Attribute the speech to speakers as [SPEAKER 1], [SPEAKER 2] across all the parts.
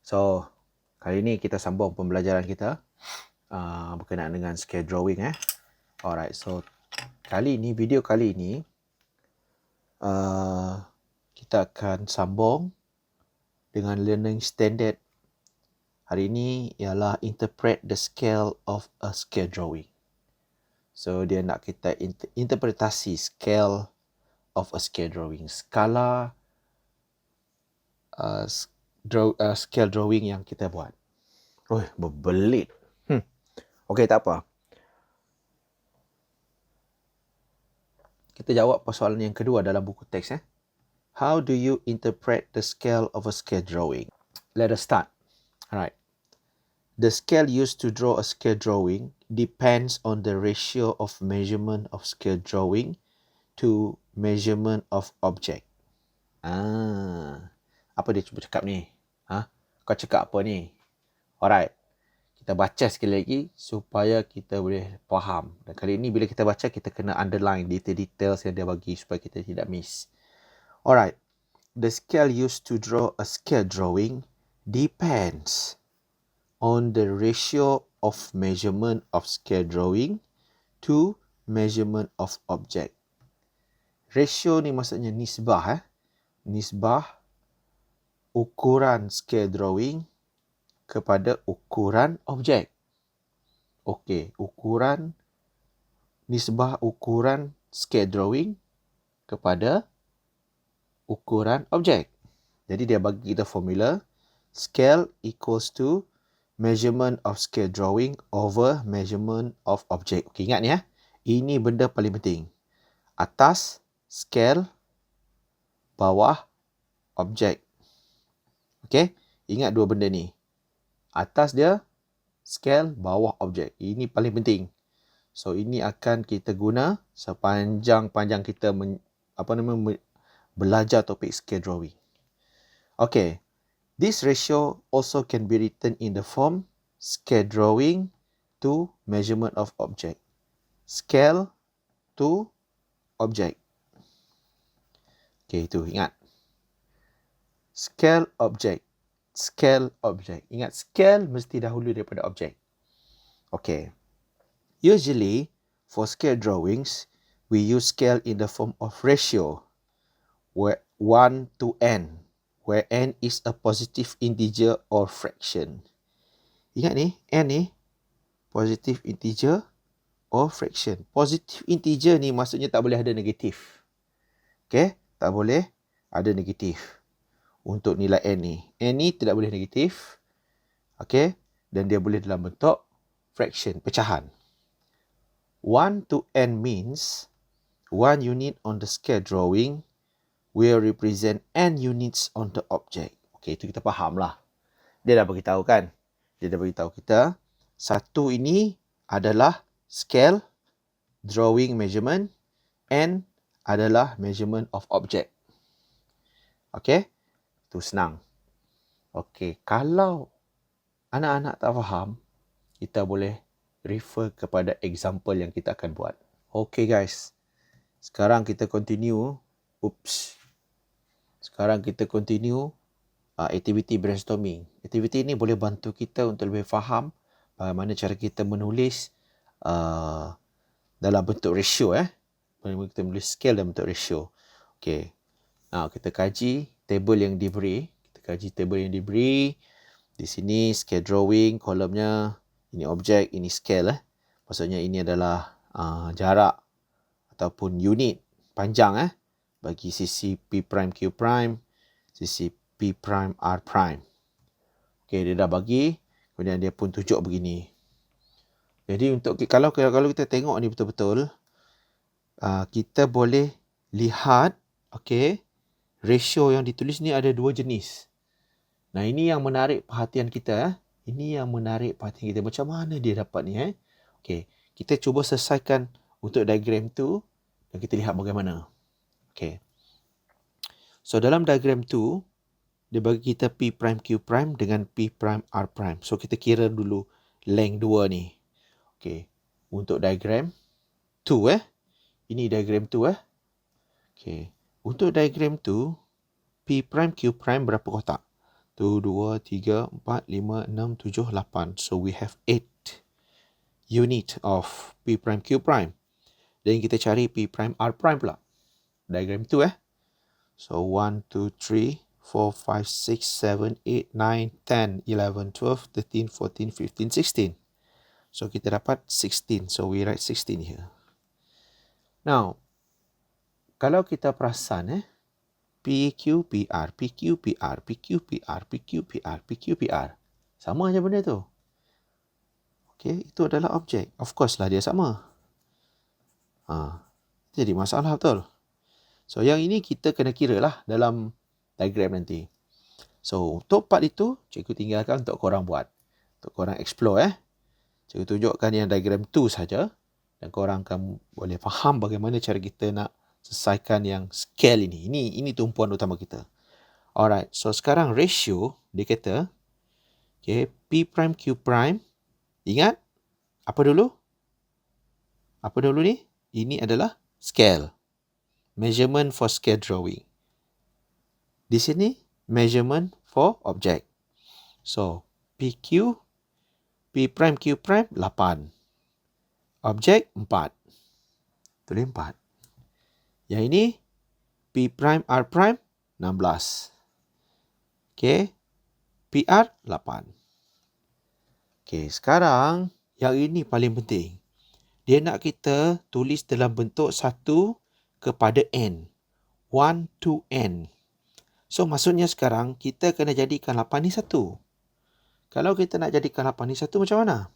[SPEAKER 1] So, kali ni kita sambung pembelajaran kita berkenaan dengan scale drawing. Alright, so video kali ini kita akan sambung dengan learning standard. Hari ini ialah interpret the scale of a scale drawing. So, dia nak kita interpretasi scale of a scale drawing. Skala scale drawing yang kita buat. Berbelit. Okey, tak apa. Kita jawab persoalan yang kedua dalam buku teks. How do you interpret the scale of a scale drawing? Let us start. Alright. The scale used to draw a scale drawing depends on the ratio of measurement of scale drawing to measurement of object. Apa dia cuba cakap ni? Kau cakap apa ni? Alright. Kita baca sekali lagi supaya kita boleh faham. Dan kali ini bila kita baca, kita kena underline detail-detail yang dia bagi supaya kita tidak miss. Alright. The scale used to draw a scale drawing depends on the ratio of measurement of scale drawing to measurement of object. Ratio ni maksudnya nisbah. Nisbah ukuran scale drawing kepada ukuran objek. Okey, nisbah ukuran scale drawing kepada ukuran objek. Jadi dia bagi kita formula scale equals to measurement of scale drawing over measurement of object. Okey, ingat ni ini benda paling penting. Atas scale, bawah objek. Okey, ingat dua benda ni. Atas dia scale, bawah objek. Ini paling penting. So ini akan kita guna sepanjang kita belajar topik scale drawing. Okay. This ratio also can be written in the form scale drawing to measurement of object. Scale to object. Okay, itu ingat. Scale object. Scale object. Ingat, scale mesti dahulu daripada objek. Okay. Usually, for scale drawings, we use scale in the form of ratio, where 1 to n, where n is a positive integer or fraction. Ingat ni, n ni, positive integer or fraction. Positive integer ni maksudnya tak boleh ada negatif. Okay, tak boleh ada negatif untuk nilai n ni. N ni tidak boleh negatif. Okey, dan dia boleh dalam bentuk fraction, pecahan. 1 to n means 1 unit on the scale drawing will represent n units on the object. Okey, itu kita faham lah. Dia dah beritahu kan? Dia dah beritahu kita satu ini adalah scale drawing measurement, n adalah measurement of object. Okey? Itu senang. Okey, kalau anak-anak tak faham, kita boleh refer kepada example yang kita akan buat. Okey guys, sekarang kita continue. Sekarang kita continue activity brainstorming. Aktiviti ini boleh bantu kita untuk lebih faham bagaimana cara kita menulis dalam bentuk ratio. Bagaimana kita menulis scale dalam bentuk ratio. Okey. Now, kita kaji table yang diberi. Di sini scale drawing, kolomnya ini objek, ini scale. Maksudnya ini adalah jarak ataupun unit panjang bagi sisi P prime Q prime, sisi P prime R prime. Okey, dia dah bagi, kemudian dia pun tunjuk begini. Jadi untuk kalau kita tengok ni betul-betul, kita boleh lihat, okey, ratio yang ditulis ni ada dua jenis. Nah, ini yang menarik perhatian kita. Ini yang menarik perhatian kita. Macam mana dia dapat ni? Okey, kita cuba selesaikan untuk diagram tu dan kita lihat bagaimana. Okey. So, dalam diagram tu, dia bagi kita P prime Q prime dengan P prime R prime. So, kita kira dulu length 2 ni. Okey. Untuk diagram 2 Ini diagram 2 Okey. Untuk diagram tu, P prime Q prime berapa kotak? 2, 2, 3, 4, 5, 6, 7, 8. So we have 8 unit of P prime Q prime. Dan kita cari P prime R prime pula. Diagram tu So 1, 2, 3, 4, 5, 6, 7, 8, 9, 10, 11, 12, 13, 14, 15, 16. So kita dapat 16. So we write 16 here. Now, kalau kita perasan PQ, PR, PQ, PR, PQ, PR, PQ, PR, PQ, PR. Sama aja benda tu. Okay, itu adalah objek. Of course lah dia sama. Jadi masalah betul. So yang ini kita kena kira lah dalam diagram nanti. So untuk part itu, cikgu tinggalkan untuk korang buat. Untuk korang explore Cikgu tunjukkan yang diagram tu saja. Dan korang akan boleh faham bagaimana cara kita nak selesaikan yang scale ini. Ini tumpuan utama kita. Alright, so sekarang ratio, dia kata, okay, P prime Q prime. Ingat, apa dulu? Apa dulu ni? Ini adalah scale. Measurement for scale drawing. Di sini, measurement for object. So, PQ, P prime Q prime, 8. Objek, 4. Tulis 4. Yang ini, P prime R prime, 16. Okay. PR, 8. Okay, sekarang, yang ini paling penting. Dia nak kita tulis dalam bentuk 1 kepada N. 1 to N. So, maksudnya sekarang, kita kena jadikan 8 ni 1. Kalau kita nak jadikan 8 ni 1, macam mana?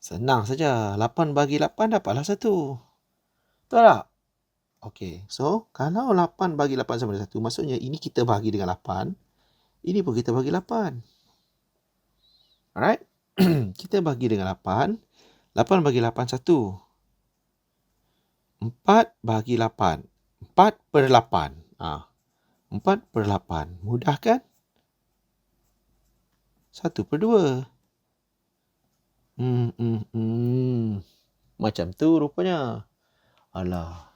[SPEAKER 1] Senang saja. 8 bagi 8 dapatlah 1. Betul tak? Okay, so kalau 8 bagi 8 sama dengan 1, maksudnya ini kita bagi dengan 8. Ini pun kita bagi 8. Alright? Kita bagi dengan 8. 8 bagi 8, 1. 4 bagi 8. 4 per 8. 4 per 8. Mudah kan? 1 per 2. Macam tu rupanya. Alah.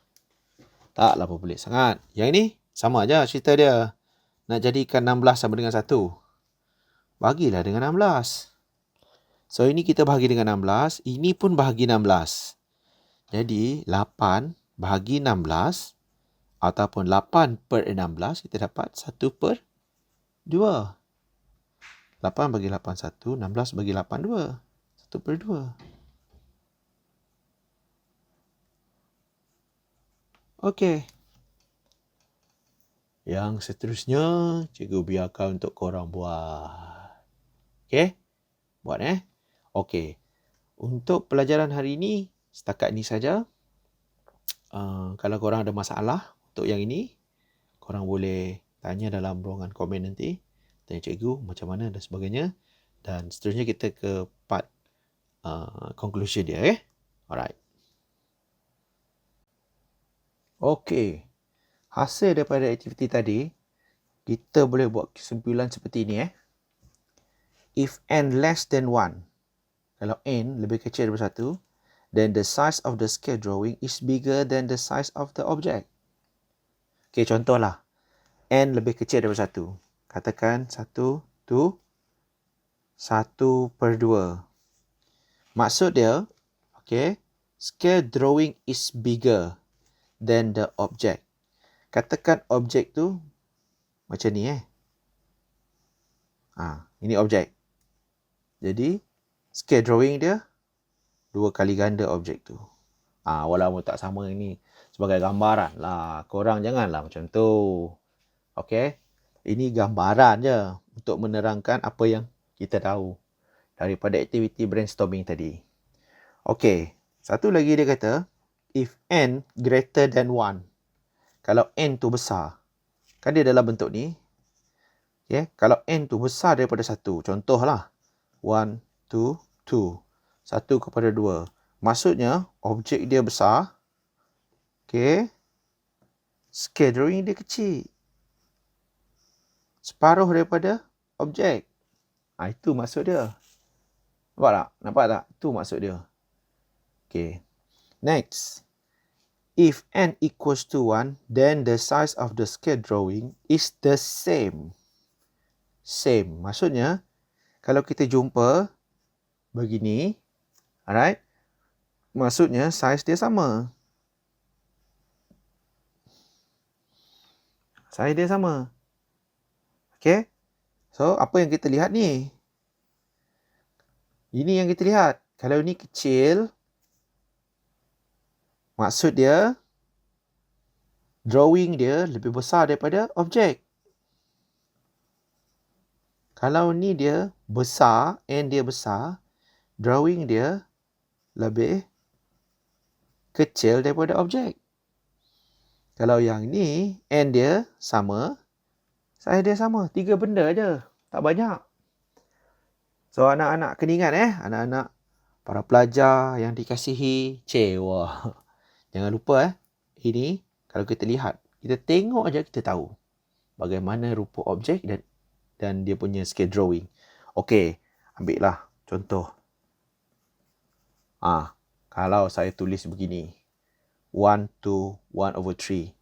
[SPEAKER 1] Taklah pelik sangat. Yang ini sama aja cerita dia. Nak jadikan 16 sama dengan 1. Bagilah dengan 16. So ini kita bahagi dengan 16. Ini pun bahagi 16. Jadi 8 bahagi 16. Ataupun 8 per 16. Kita dapat 1 per 2. 8 bagi 8, 1. 16 bagi 8, 2. 1 per 2. Okey. Yang seterusnya, cikgu biarkan untuk korang buat. Okey? Buat Okey. Untuk pelajaran hari ini, setakat ini saja. Kalau korang ada masalah untuk yang ini, korang boleh tanya dalam ruangan komen nanti. Tanya cikgu macam mana dan sebagainya. Dan seterusnya kita ke part conclusion dia. Alright. Okey. Hasil daripada aktiviti tadi, kita boleh buat kesimpulan seperti ini. If n less than 1, kalau n lebih kecil daripada 1, then the size of the scale drawing is bigger than the size of the object. Okey, contohlah. N lebih kecil daripada 1. Katakan 1 to 1 per 2. Maksud dia, okay, scale drawing is bigger than the object. Katakan objek tu macam ni ini objek. Jadi scale drawing dia 2 kali ganda objek tu. Walaupun tak sama, ini sebagai gambaran lah. Korang janganlah macam tu. Okey. Ini gambaran je untuk menerangkan apa yang kita tahu daripada aktiviti brainstorming tadi. Okey. Satu lagi dia kata, if n greater than 1. Kalau n tu besar, kan dia dalam bentuk ni. Okay. Kalau n tu besar daripada 1, contohlah 1, 2, 2. 1 kepada 2. Maksudnya, objek dia besar. Okay. Scale drawing dia kecil. Separuh daripada objek. Itu maksud dia. Nampak tak? Nampak tak? Itu maksud dia. Okay. Next. If n equals to 1, then the size of the scale drawing is the same. same. Maksudnya, kalau kita jumpa begini, alright, maksudnya saiz dia sama. Saiz dia sama. Okay? So, apa yang kita lihat ni? Ini yang kita lihat. Kalau ni kecil, maksud dia, drawing dia lebih besar daripada objek. Kalau ni dia besar, and dia besar, drawing dia lebih kecil daripada objek. Kalau yang ni, and dia sama, saiz dia sama. 3 benda je. Tak banyak. So, anak-anak kena ingat anak-anak, para pelajar yang dikasihi, wah. Jangan lupa ini, kalau kita lihat, kita tengok aja kita tahu bagaimana rupa objek dan dia punya scale drawing. Okey, ambil lah contoh. Kalau saya tulis begini, 1 to 1/3,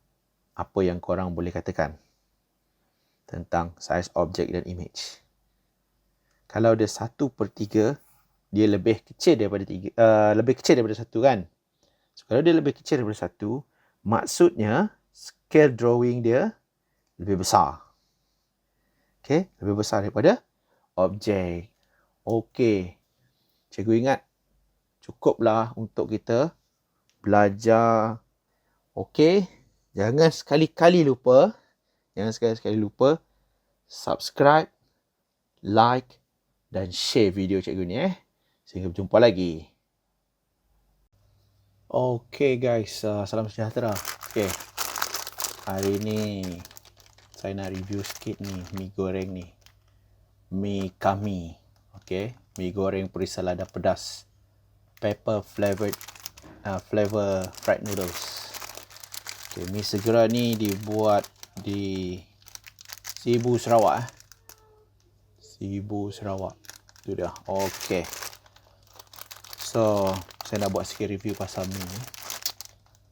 [SPEAKER 1] apa yang korang boleh katakan tentang saiz objek dan image? Kalau dia 1/3, dia lebih kecil daripada 1 kan? So, kalau dia lebih kecil daripada 1, maksudnya scale drawing dia lebih besar. Okay, lebih besar daripada objek. Okay, cikgu ingat, cukuplah untuk kita belajar. Okay, jangan sekali-kali lupa subscribe, like dan share video cikgu ni Sehingga berjumpa lagi. Okay guys, salam sejahtera. Okay, hari ni saya nak review sikit ni mi goreng ni. Mi kami. Okay, mi goreng perisa lada pedas. Pepper flavor fried noodles. Okay, mi segera ni dibuat di Sibu Sarawak. Sibu Sarawak. Tu dia. Okay. So, saya nak buat sikit review pasal mi ni.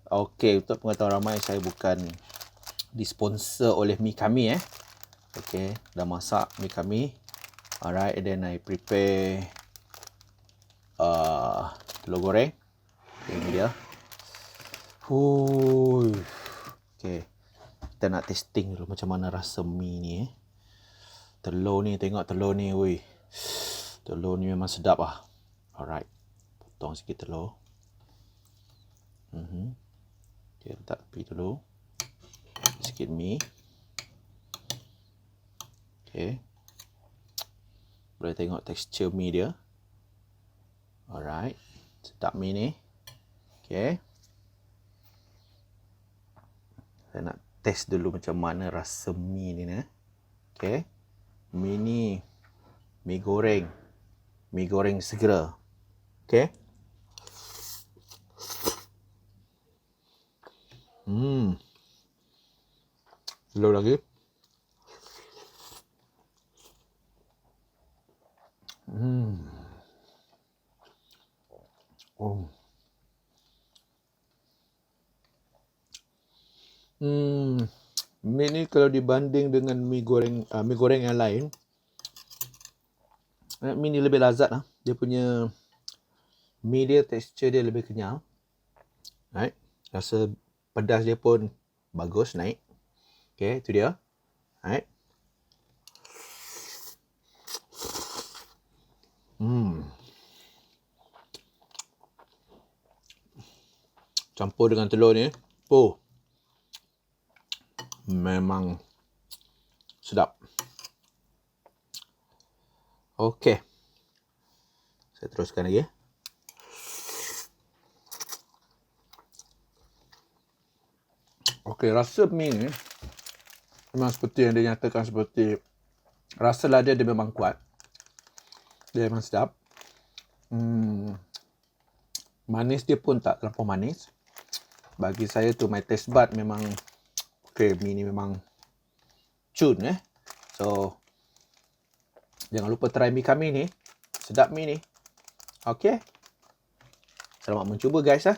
[SPEAKER 1] Okay, untuk pengetahuan ramai, saya bukan disponsor oleh mi kami Okay, dah masak mi kami. Alright, and then I prepare telur goreng. Okay, ini dia. Okay, kita nak testing dulu macam mana rasa mi ni Telur ni, tengok telur ni, telur ni memang sedap lah. Alright, potong sikit telur. Okay, letak tepi dulu. Sikit mi. Okay, boleh tengok tekstur mi dia. Alright, sedap mi ni. Okay, saya nak test dulu macam mana rasa mi ni Okay, mi ni mi goreng segera. Okay, telur lagi. Mi ni kalau dibanding dengan mi goreng yang lain, mi ni lebih lazat lah. Dia punya mi dia, tekstur dia lebih kenyal. Right? Rasa pedas dia pun bagus, naik. Okay, itu dia. Right? Campur dengan telur ni, memang sedap. Okay, saya teruskan lagi. Okay, rasa mi ni memang seperti yang dia nyatakan, seperti rasa lada dia memang kuat. Dia memang sedap. Manis dia pun tak terlampau manis. Bagi saya tu, my taste bud memang okay, mi ni memang cun So, jangan lupa try mi kami ni. Sedap mi ni. Okay, selamat mencuba guys